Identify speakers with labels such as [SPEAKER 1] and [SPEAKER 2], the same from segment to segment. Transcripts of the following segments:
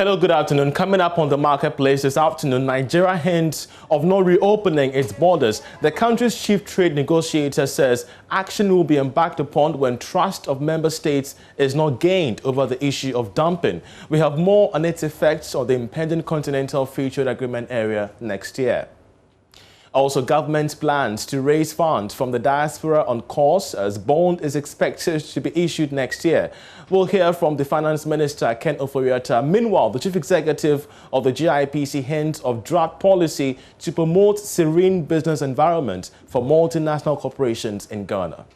[SPEAKER 1] Hello, good afternoon. Coming up on the marketplace this afternoon, Nigeria hints of not reopening its borders. The country's chief trade negotiator says action will be embarked upon when trust of member states is not gained over the issue of dumping. We have more on its effects on the impending Continental Free Trade Agreement area next year. Also, government plans to raise funds from the diaspora on course as bond is expected to be issued next year. We'll hear from the Finance Minister, Ken Ofori-Atta. Meanwhile, the Chief Executive of the GIPC hints of draft policy to promote serene business environment for multinational corporations in Ghana.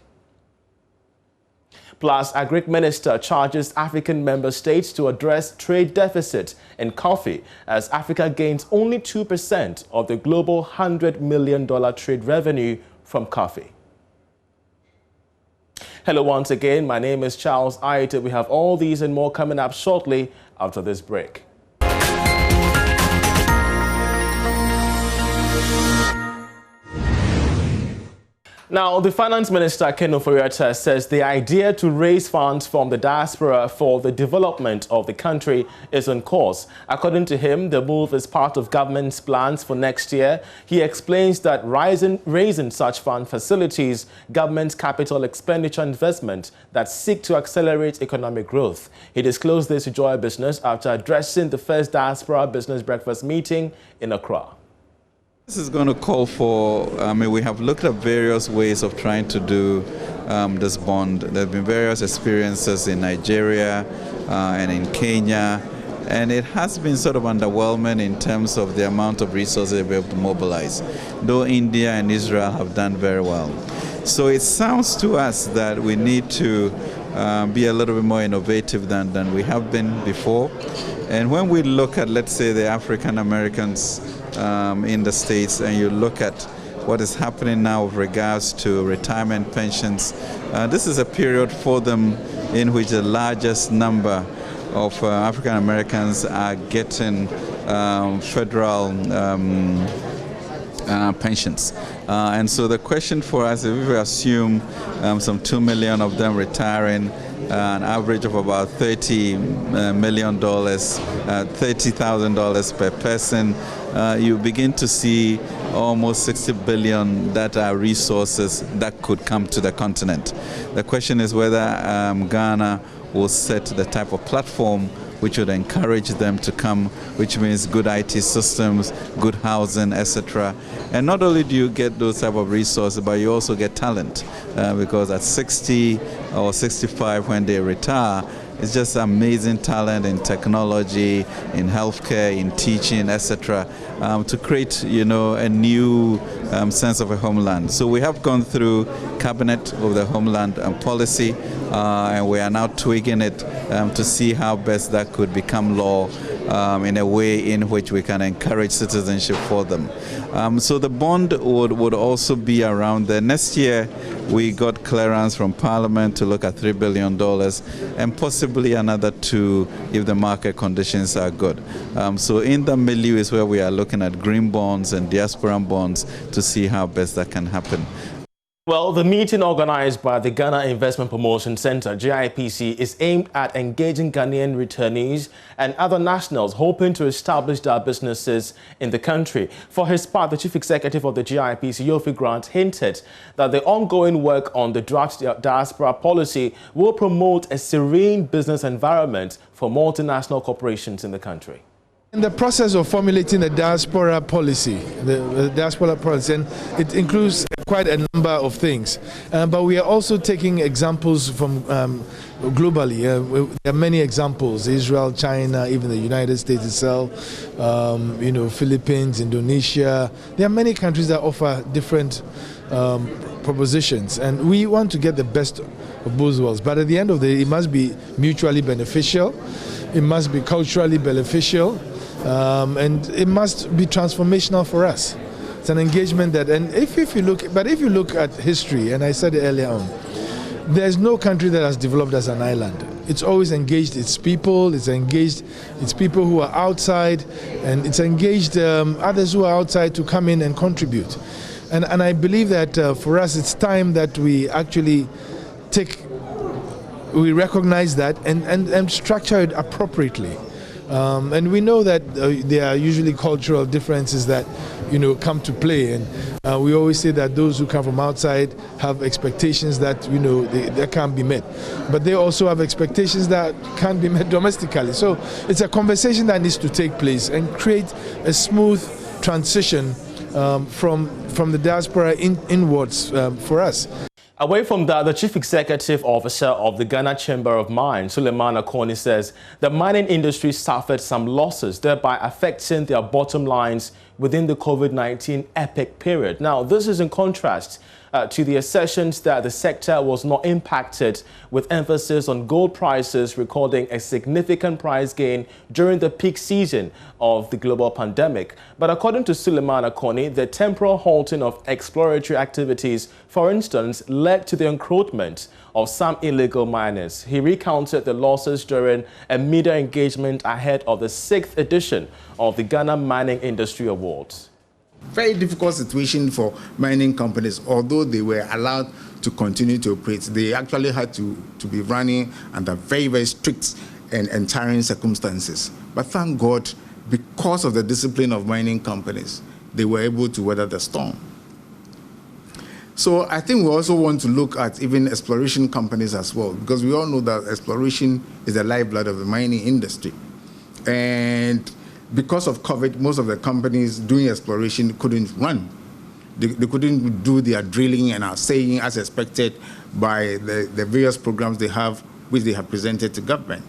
[SPEAKER 1] Plus, Agric Minister charges African member states to address trade deficit in coffee as Africa gains only 2% of the global $100 million trade revenue from coffee. Hello once again, my name is Charles Aite. We have all these and more coming up shortly after this break. Now, the Finance Minister, Ken Ofori-Atta, says the idea to raise funds from the diaspora for the development of the country is on course. According to him, the move is part of government's plans for next year. He explains that raising such fund facilities government's capital expenditure investment that seek to accelerate economic growth. He disclosed this to Joy Business after addressing the first diaspora business breakfast meeting in Accra.
[SPEAKER 2] This is going to call for, we have looked at various ways of trying to do this bond. There have been various experiences in Nigeria and in Kenya, and it has been sort of underwhelming in terms of the amount of resources we're able to mobilize, though India and Israel have done very well. So it sounds to us that we need to be a little bit more innovative than we have been before. And when we look at, let's say, the African Americans in the States, and you look at what is happening now with regards to retirement pensions, this is a period for them in which the largest number of African Americans are getting federal pensions. And so the question for us, if we assume some 2 million of them retiring, an average of about $30 million, $30,000 per person, you begin to see almost 60 billion that are resources that could come to the continent. The question is whether Ghana will set the type of platform which would encourage them to come, which means good IT systems, good housing, etc. And not only do you get those type of resources, but you also get talent, because at 60 or 65 when they retire, it's just amazing talent in technology, in healthcare, in teaching, etc., to create, a new sense of a homeland. So we have gone through Cabinet of the Homeland Policy, and we are now tweaking it to see how best that could become law in a way in which we can encourage citizenship for them. So the bond would also be around there. Next year, we got clearance from Parliament to look at $3 billion and possibly another 2 if the market conditions are good. So in the milieu is where we are looking at green bonds and diaspora bonds to see how best that can happen.
[SPEAKER 1] Well, the meeting organized by the Ghana Investment Promotion Center, GIPC, is aimed at engaging Ghanaian returnees and other nationals hoping to establish their businesses in the country. For his part, the Chief Executive of the GIPC, Yofi Grant, hinted that the ongoing work on the draft diaspora policy will promote a serene business environment for multinational corporations in the country.
[SPEAKER 3] In the process of formulating the diaspora policy, and it includes quite a number of things. But we are also taking examples from globally. There are many examples: Israel, China, even the United States itself, Philippines, Indonesia. There are many countries that offer different propositions, and we want to get the best of both worlds. But at the end of the day, it must be mutually beneficial. It must be culturally beneficial. And it must be transformational for us. It's an engagement that, and if you look at history, and I said it earlier on, there's no country that has developed as an island. It's always engaged its people, it's engaged its people who are outside, and it's engaged others who are outside to come in and contribute. And I believe that for us, it's time that we actually we recognize that and structure it appropriately. And we know that there are usually cultural differences that, come to play. And we always say that those who come from outside have expectations that, they can't be met. But they also have expectations that can't be met domestically. So it's a conversation that needs to take place and create a smooth transition from the diaspora inwards for us.
[SPEAKER 1] Away from that, the Chief Executive Officer of the Ghana Chamber of Mines, Suleiman Akoni, says the mining industry suffered some losses, thereby affecting their bottom lines within the COVID-19 epic period. Now, this is in contrast to the assertions that the sector was not impacted, with emphasis on gold prices recording a significant price gain during the peak season of the global pandemic. But according to Suleiman Akoni, the temporal halting of exploratory activities, for instance, led to the encroachment of some illegal miners. He recounted the losses during a media engagement ahead of the 6th edition of the Ghana Mining Industry Awards.
[SPEAKER 4] Very difficult situation for mining companies. Although they were allowed to continue to operate, they actually had to be running under very, very strict and tiring circumstances. But thank God, because of the discipline of mining companies, they were able to weather the storm. So I think we also want to look at even exploration companies as well, because we all know that exploration is the lifeblood of the mining industry. And because of COVID, most of the companies doing exploration couldn't run. They couldn't do their drilling and assaying as expected by the various programs they have, which they have presented to government.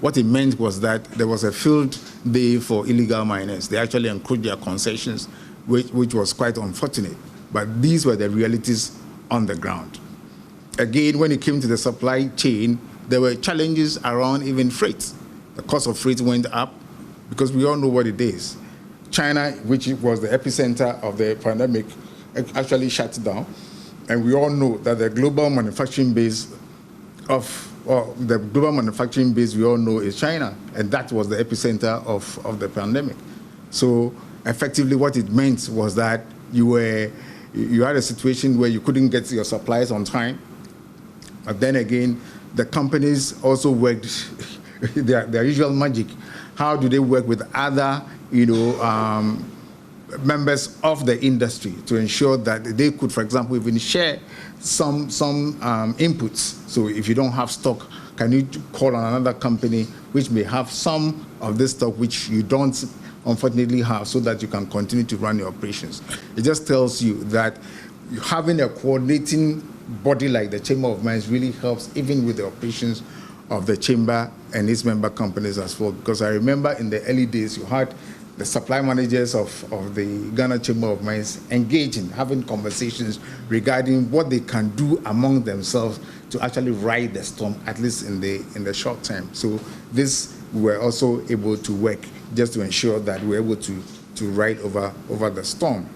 [SPEAKER 4] What it meant was that there was a field day for illegal miners. They actually encroached their concessions, which was quite unfortunate. But these were the realities on the ground. Again, when it came to the supply chain, there were challenges around even freight. The cost of freight went up, because we all know what it is. China, which was the epicenter of the pandemic, actually shut down. And we all know that the global manufacturing base we all know is China. And that was the epicenter of the pandemic. So effectively what it meant was that you had a situation where you couldn't get your supplies on time. But then again, the companies also worked their usual magic. How do they work with other, members of the industry to ensure that they could, for example, even share some inputs? So if you don't have stock, can you call on another company which may have some of this stock which you don't unfortunately have, so that you can continue to run your operations? It just tells you that having a coordinating body like the Chamber of Mines really helps, even with the operations of the chamber and its member companies as well. Because I remember in the early days, you had the supply managers of the Ghana Chamber of Mines engaging, having conversations regarding what they can do among themselves to actually ride the storm, at least in the short term. So this, we were also able to work just to ensure that we're able to ride over the storm.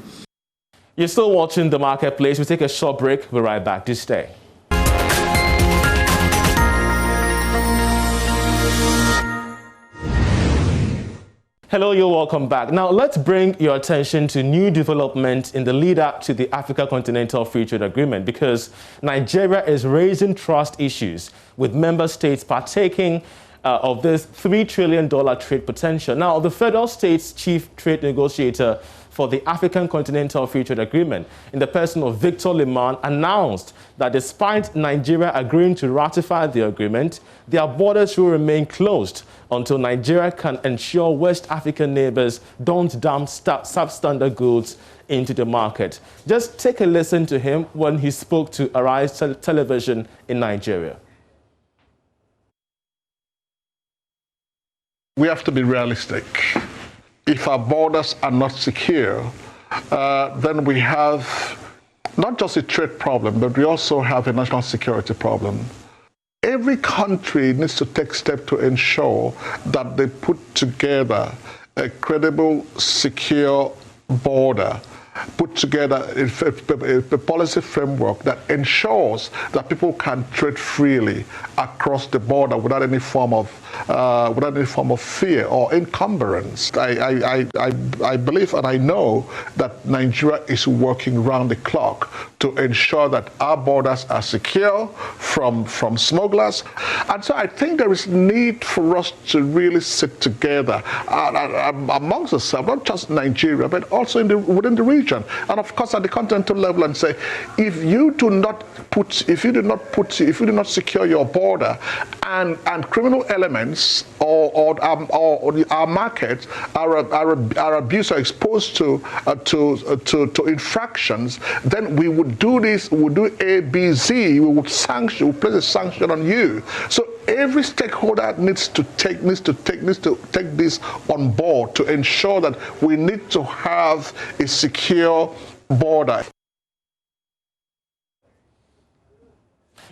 [SPEAKER 1] You're still watching The Marketplace. We'll take a short break. We're right back. Just stay. Hello, you're welcome back. Now, let's bring your attention to new development in the lead-up to the Africa Continental Free Trade Agreement, because Nigeria is raising trust issues with member states partaking of this $3 trillion trade potential. Now, the federal state's chief trade negotiator for the African Continental Free Trade Agreement, in the person of Victor Liman, announced that despite Nigeria agreeing to ratify the agreement, their borders will remain closed until Nigeria can ensure West African neighbors don't dump substandard goods into the market. Just take a listen to him when he spoke to Arise Television in Nigeria.
[SPEAKER 5] We have to be realistic. If our borders are not secure, then we have not just a trade problem, but we also have a national security problem. Every country needs to take steps to ensure that they put together a credible, secure border put together a policy framework that ensures that people can trade freely across the border without any form of fear or encumbrance. I believe and I know that Nigeria is working round the clock to ensure that our borders are secure from smugglers. And so I think there is need for us to really sit together amongst ourselves, not just Nigeria, but also within the region, and of course at the continental level, and say, if you do not secure your border, and criminal elements or our markets are abused or exposed to infractions, then we would do this. We would do A, B, Z. We would sanction. We place a sanction on you. So every stakeholder needs to take this on board to ensure that we need to have a secure border.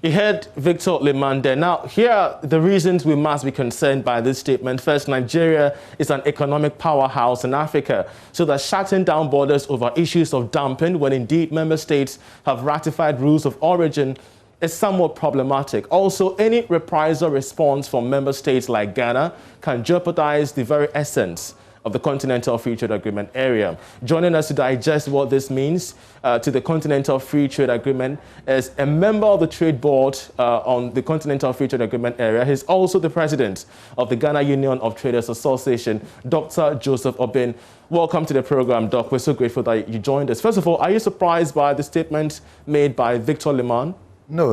[SPEAKER 1] You heard Victor Liman there. Now, here are the reasons we must be concerned by this statement. First, Nigeria is an economic powerhouse in Africa, so that shutting down borders over issues of dumping, when indeed member states have ratified rules of origin, is somewhat problematic. Also, any reprisal response from member states like Ghana can jeopardize the very essence of the Continental Free Trade Agreement area. Joining us to digest what this means to the Continental Free Trade Agreement is a member of the Trade Board on the Continental Free Trade Agreement area. He's also the president of the Ghana Union of Traders Association, Dr. Joseph Obin. Welcome to the program, Doc. We're so grateful that you joined us. First of all, are you surprised by the statement made by Victor Liman?
[SPEAKER 6] No.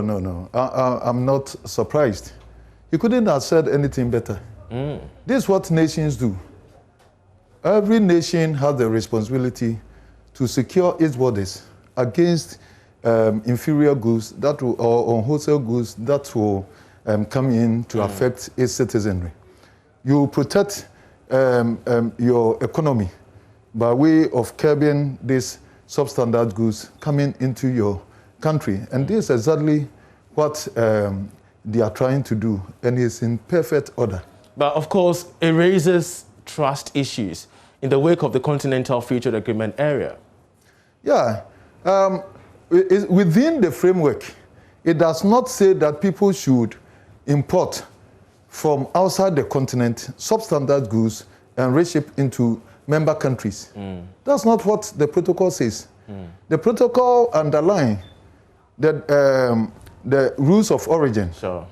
[SPEAKER 6] I'm not surprised. He couldn't have said anything better. This is what nations do. Every nation has the responsibility to secure its borders against inferior goods that will, or wholesale goods that will come in to affect its citizenry. You protect your economy by way of curbing these substandard goods coming into your country. And this is exactly what they are trying to do, and it's in perfect order.
[SPEAKER 1] But of course, it raises trust issues in the wake of the Continental Free Trade Agreement area.
[SPEAKER 6] Yeah, within the framework, it does not say that people should import from outside the continent substandard goods and reship into member countries. That's not what the protocol says. The protocol underlines the rules of origin.
[SPEAKER 1] Sure.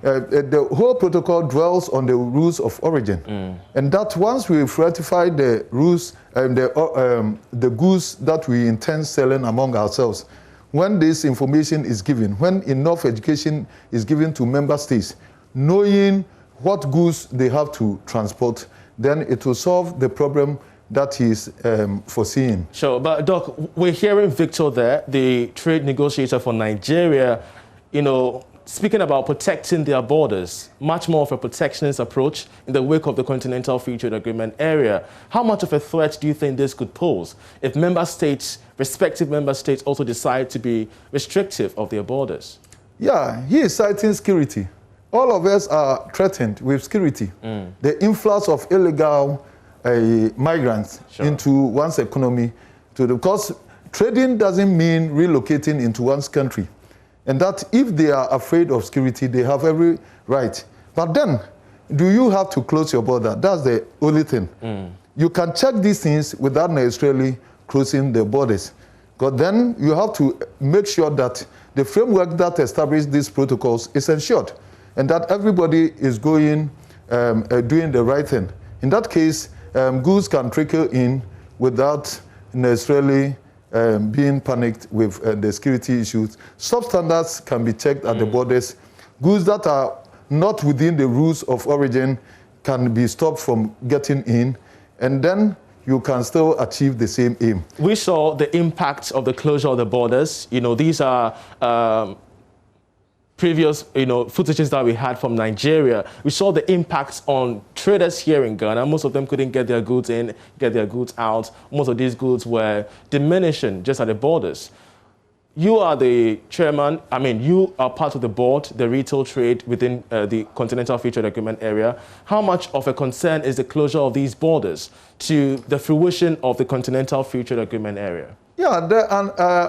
[SPEAKER 6] The whole protocol dwells on the rules of origin, and that once we've ratified the rules and the goods that we intend selling among ourselves, when this information is given, when enough education is given to member states, knowing what goods they have to transport, then it will solve the problem that he's foreseeing.
[SPEAKER 1] Sure, but Doc, we're hearing Victor there, the trade negotiator for Nigeria, speaking about protecting their borders, much more of a protectionist approach in the wake of the Continental Free Trade Agreement area. How much of a threat do you think this could pose if respective member states also decide to be restrictive of their borders?
[SPEAKER 6] Yeah, he is citing security. All of us are threatened with security. The influx of illegal migrants into one's economy, because trading doesn't mean relocating into one's country. And that if they are afraid of security, they have every right. But then, do you have to close your border? That's the only thing. You can check these things without necessarily closing the borders. Because then you have to make sure that the framework that establishes these protocols is ensured, and that everybody is doing the right thing. In that case, goods can trickle in without necessarily being panicked with the security issues. Substandards can be checked at the borders. Goods that are not within the rules of origin can be stopped from getting in, and then you can still achieve the same aim.
[SPEAKER 1] We saw the impact of the closure of the borders. These are previous footages that we had from Nigeria. We saw the impact on traders here in Ghana. Most of them couldn't get their goods in, get their goods out. Most of these goods were diminishing just at the borders. you are the chairman, you are part of the board, the retail trade within the Continental Free Trade Agreement area. How much of a concern is the closure of these borders to the fruition of the Continental Free Trade Agreement area?
[SPEAKER 6] Yeah, the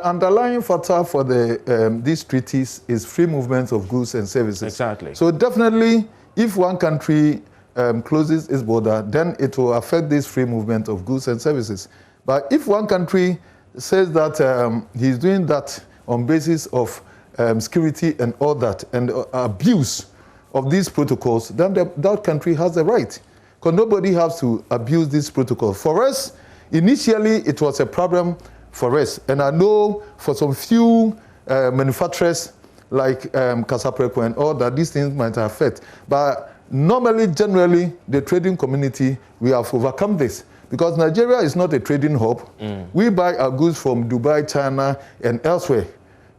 [SPEAKER 6] underlying factor for these treaties is free movement of goods and services.
[SPEAKER 1] Exactly.
[SPEAKER 6] So definitely, if one country closes its border, then it will affect this free movement of goods and services. But if one country says that he's doing that on basis of security and all that, and abuse of these protocols, then that country has a right. Because nobody has to abuse these protocols. For us, initially, it was a problem for us. And I know for some few manufacturers like Casapreco and all that, these things might affect. But normally, generally, the trading community, we have overcome this. Because Nigeria is not a trading hub. We buy our goods from Dubai, China, and elsewhere.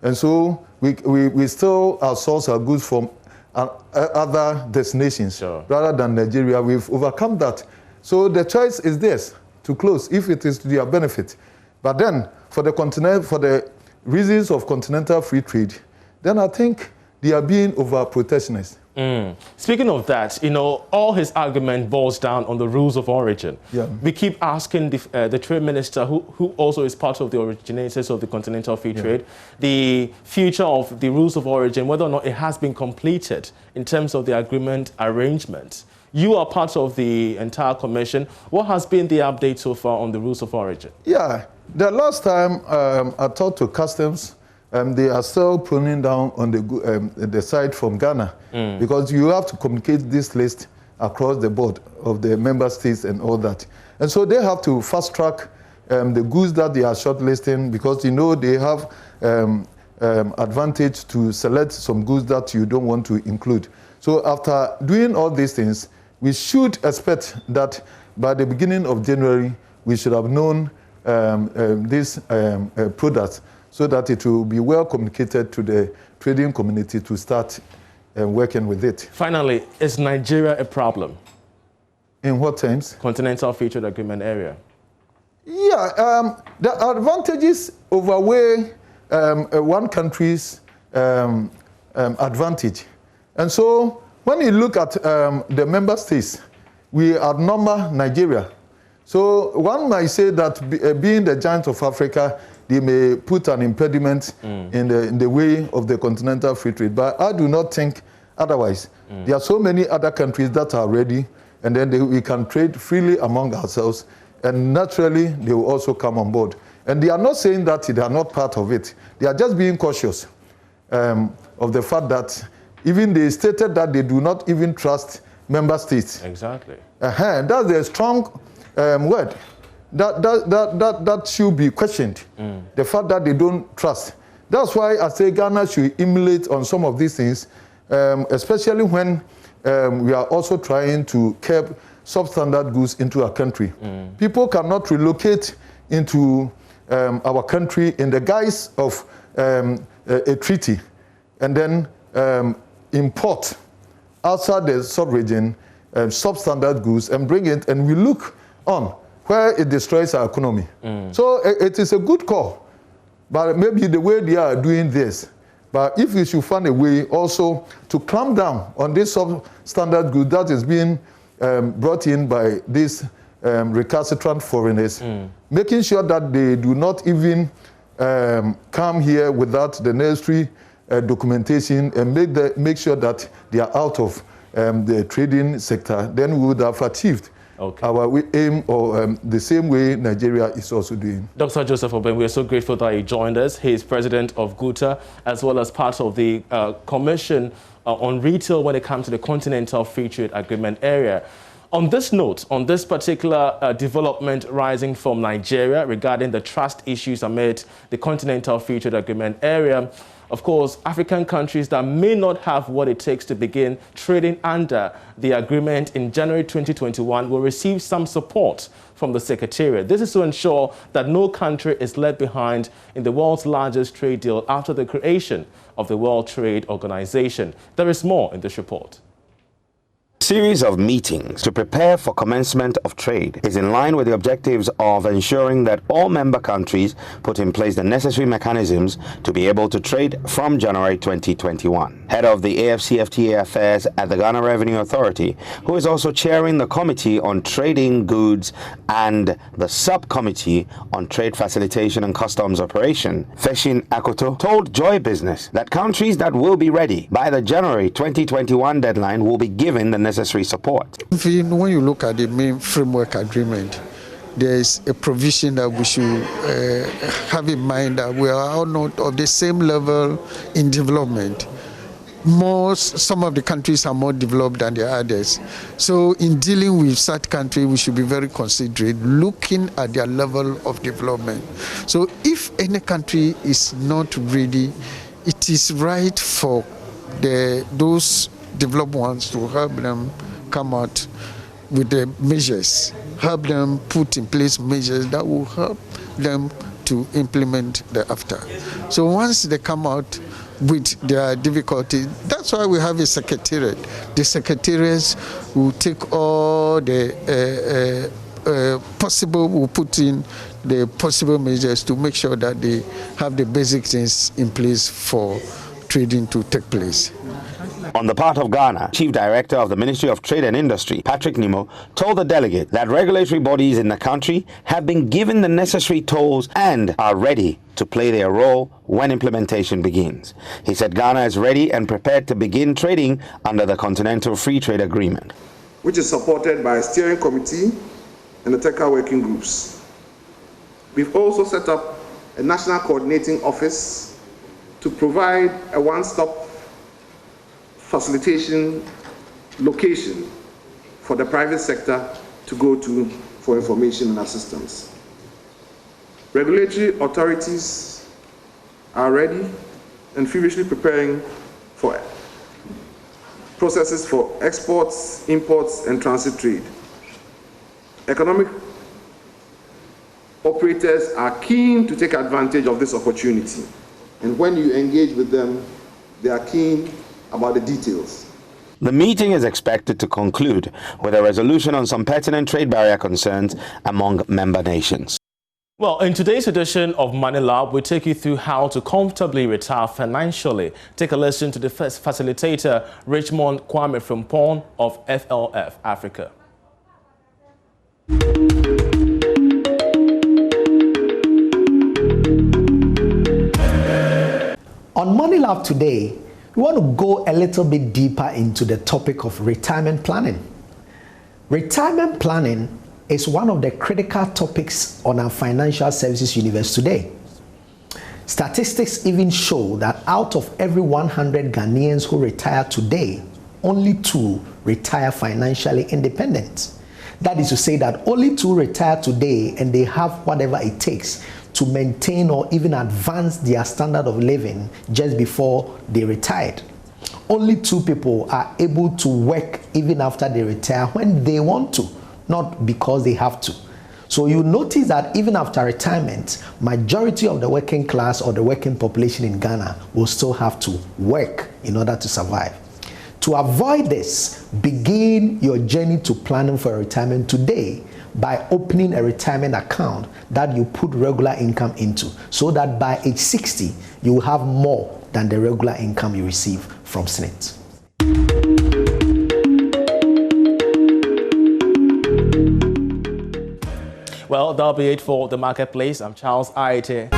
[SPEAKER 6] And so we still outsource our goods from other destinations.
[SPEAKER 1] Sure. Rather
[SPEAKER 6] than Nigeria. We've overcome that. So the choice is this, to close, if it is to their benefit. But then, for the reasons of continental free trade, then I think they are being over-protectionist.
[SPEAKER 1] Speaking of that, all his argument boils down on the rules of origin.
[SPEAKER 6] Yeah.
[SPEAKER 1] We keep asking the trade minister, who also is part of the originators of the continental free trade, the future of the rules of origin, whether or not it has been completed in terms of the agreement arrangement. You are part of the entire commission. What has been the update so far on the rules of origin?
[SPEAKER 6] Yeah, the last time I talked to customs, they are still pruning down on the side from Ghana because you have to communicate this list across the board of the member states and all that. And so they have to fast track the goods that they are shortlisting because they have advantage to select some goods that you don't want to include. So after doing all these things, we should expect that by the beginning of January, we should have known these products so that it will be well communicated to the trading community to start working with it.
[SPEAKER 1] Finally, is Nigeria a problem?
[SPEAKER 6] In what terms?
[SPEAKER 1] Continental Free Trade Agreement area.
[SPEAKER 6] Yeah, the advantages outweigh one country's advantage. And so when you look at the member states, we outnumber Nigeria. So one might say that being the giant of Africa, they may put an impediment in the way of the continental free trade. But I do not think otherwise. There are so many other countries that are ready, and then we can trade freely among ourselves, and naturally they will also come on board. And they are not saying that they are not part of it. They are just being cautious of the fact that even they stated that they do not even trust member states.
[SPEAKER 1] Exactly.
[SPEAKER 6] That's a strong word. That should be questioned. The fact that they don't trust. That's why I say Ghana should emulate on some of these things, especially when we are also trying to curb substandard goods into our country. People cannot relocate into our country in the guise of a treaty and then import outside the sub-region substandard goods and bring it, and we look on where it destroys our economy. So it is a good call, but maybe the way they are doing this. But if we should find a way also to clamp down on this substandard good that is being brought in by these recalcitrant foreigners, making sure that they do not even come here without the necessary documentation and make sure that they are out of the trading sector, then we would have achieved our aim, or the same way Nigeria is also doing.
[SPEAKER 1] Dr. Joseph Obeng, we are so grateful that he joined us. He is president of GUTA, as well as part of the Commission on Retail when it comes to the Continental Free Trade Agreement area. On this note, on this particular development rising from Nigeria regarding the trust issues amid the Continental Free Trade Agreement area, of course, African countries that may not have what it takes to begin trading under the agreement in January 2021 will receive some support from the Secretariat. This is to ensure that no country is left behind in the world's largest trade deal after the creation of the World Trade Organization. There is more in this report.
[SPEAKER 7] series of meetings to prepare for commencement of trade is in line with the objectives of ensuring that all member countries put in place the necessary mechanisms to be able to trade from January 2021. Head of the AfCFTA affairs at the Ghana Revenue Authority, who is also chairing the Committee on Trading Goods and the Subcommittee on Trade Facilitation and Customs Operation, Feshin Akoto, told Joy Business that countries that will be ready by the January 2021 deadline will be given the necessary support.
[SPEAKER 8] When you look at the main framework agreement, there is a provision that we should have in mind that we are all not of the same level in development. Some of the countries are more developed than the others. So in dealing with such countries, we should be very considerate, looking at their level of development. So if any country is not ready, it is right for those developed ones to help them come out with the measures, help them put in place measures that will help them to implement the AFTA. So once they come out with their difficulties, that's why we have a secretariat. The secretariats will take all the will put in the possible measures to make sure that they have the basic things in place for trading to take place.
[SPEAKER 7] On the part of Ghana, Chief Director of the Ministry of Trade and Industry, Patrick Nemo, told the delegate that regulatory bodies in the country have been given the necessary tools and are ready to play their role when implementation begins. He said Ghana is ready and prepared to begin trading under the Continental Free Trade Agreement,
[SPEAKER 9] which is supported by a steering committee and the technical working groups. We've also set up a national coordinating office to provide a one-stop facilitation location for the private sector to go to for information and assistance. Regulatory authorities are ready and feverishly preparing for processes for exports, imports, and transit trade. Economic operators are keen to take advantage of this opportunity, and when you engage with them, they are keen about the details.
[SPEAKER 7] The meeting is expected to conclude with a resolution on some pertinent trade barrier concerns among member nations.
[SPEAKER 1] Well, in today's edition of Money Lab, we take you through how to comfortably retire financially. Take a listen to the first facilitator, Richmond Kwame Frimpong of FLF Africa.
[SPEAKER 10] On Money Lab today, we want to go a little bit deeper into the topic of retirement planning. Retirement planning is one of the critical topics on our financial services universe today. Statistics even show that out of every 100 Ghanaians who retire today, only 2 retire financially independent. That is to say that only 2 retire today and they have whatever it takes to maintain or even advance their standard of living just before they retired. Only 2 people are able to work even after they retire when they want to, not because they have to. So you notice that even after retirement, majority of the working class or the working population in Ghana will still have to work in order to survive. To avoid this, begin your journey to planning for retirement today by opening a retirement account that you put regular income into, so that by age 60, you will have more than the regular income you receive from SNIT.
[SPEAKER 1] Well, that'll be it for The Marketplace. I'm Charles Aite.